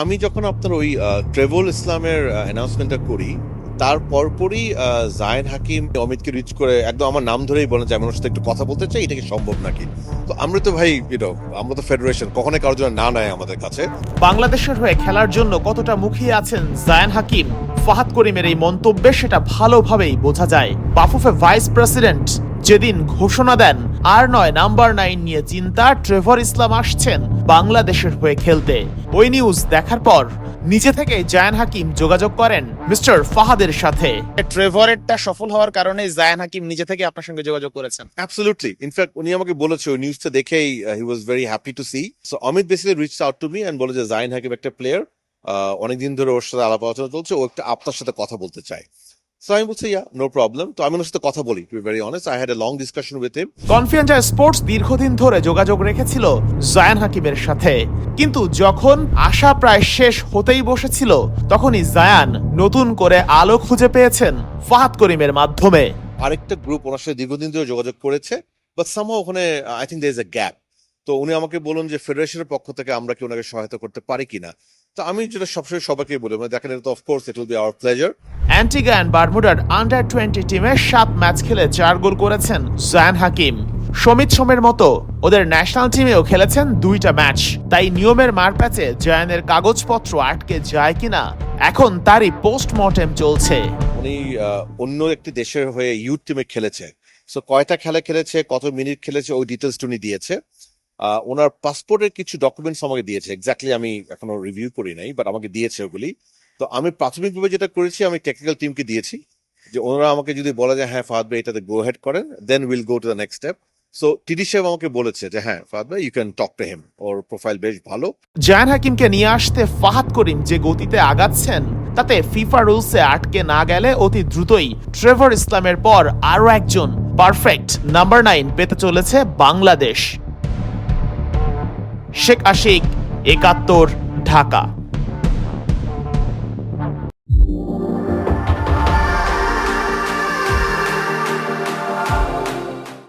আমি যখন আপনার ওই ট্রেভল ইসলামের অ্যানাউন্সমেন্টটা করি, তার পরপরই জায়েদ হাকিম অমিতকে রিচ করে একদম আমার নাম ধরেই বলেন যে আমি ওর সাথে একটু কথা বলতে চাই, এটা কি সম্ভব নাকি। তো আমরা তো ভাই আমরা তো ফেডারেশন, কখনোই কারোর জন্য না নেয় আমাদের কাছে। বাংলাদেশের হয়ে খেলার জন্য কতটা মুখিয়ে আছেন জায়ান হাকিম ফাহাদ করিমের এই মন্তব্যে সেটা ভালোভাবেই বোঝা যায়। বাফুফে ভাইস প্রেসিডেন্ট যেদিন ঘোষণা দেন আর নয় নাম্বার 9 নিয়ে চিন্তা, ট্রেভর ইসলাম আসছেন বাংলাদেশের হয়ে খেলতে, ওই নিউজ দেখার পর নিজে থেকে জায়ান হাকিম যোগাযোগ করেন মিস্টার ফাহাদের সাথে। ট্রেভরেরটা সফল হওয়ার কারণে জায়ান হাকিম নিজে থেকে আপনার সঙ্গে যোগাযোগ করেছেন। অ্যাবসলিউটলি, ইনফ্যাক্ট উনি আমাকে বলেছে ওই নিউজটা দেখেই he was very happy to see. So Amit basically reached out to me and বলে যে জায়েদ হাকিম একটা প্লেয়ার, অনেকদিন ধরে ওর সাথে আলাপ আলোচনা চলছে, ও একটা আপনার সাথে কথা বলতে চায়। সো আমি বলছি ইয়া, নো প্রবলেম। তো আমি ওর সাথে কথা বলি, to be very honest, I had a long discussion with him. Confidence sports দীর্ঘদিন ধরে যোগাযোগ রেখেছিল জায়ান হাকিমের সাথে, কিন্তু যখন আশা প্রায় শেষ হতেই বসেছিল তখনই জায়ান নতুন করে আলো খুঁজে পেয়েছেন ফাহাদ করিমের মাধ্যমে। আরেকটা গ্রুপ ওনার সাথে দীর্ঘদিন ধরে যোগাযোগ করেছে, বাট সামহাও ওখানে I think there is a gap. তো উনি আমাকে বলুন যে ফেডারেশনের পক্ষ থেকে আমরা কি ওনাকে সহায়তা করতে পারি কিনা। তো আমি যেটা সবসময় সবাইকে বলি, মানে দেখেন, এটা তো of course it will be our pleasure. Antigua and বারমুডার আন্ডার 20 টিমে 7 ম্যাচ খেলে 4 গোল করেছেন জায়ান হাকিম। সমিত সোমের মতো ওদের ন্যাশনাল টিমেও খেলেছেন 2টা ম্যাচ। তাই নিয়মের মারপ্যাচে জায়ানের কাগজপত্র আটকে যায় কিনা এখন তারই পোস্টমর্টেম চলছে। উনি অন্য একটি দেশের হয়ে ইউথ টিমে খেলেছে, সো কয়টা খেলা খেলেছে, কত মিনিট খেলেছে, ওই ডিটেলস উনি দিয়েছে। ওনার পাসপোর্টের কিছু ডকুমেন্টস আমাকে দিয়েছে, এক্স্যাক্টলি আমি এখনো রিভিউ করি নাই, বাট আমাকে দিয়েছে ওগুলি। তো আমি প্রাথমিকভাবে যেটা করেছি, আমি টেকনিক্যাল টিমকে দিয়েছি যে ওনারা আমাকে যদি বলে যে হ্যাঁ ফাহাদ ভাই এটাতে গো হেড করেন, then will go to the next step. So TD সাহেব আমাকে বলেছে যে হ্যাঁ ফাহাদ ভাই you can talk to him, ওর প্রোফাইল বেশ ভালো। জায়ান হাকিমকে নিয়ে আসতে ফাহাদ করিম যে গতিতে আগাচ্ছেন তাতে ফিফা রুলসে আটকে না গেলে অতি দ্রুতই ট্রেভর ইসলামের পর আরো একজন পারফেক্ট নাম্বার 9 পেতে চলেছে বাংলাদেশ। শেখ আশিক, ৭১, ঢাকা।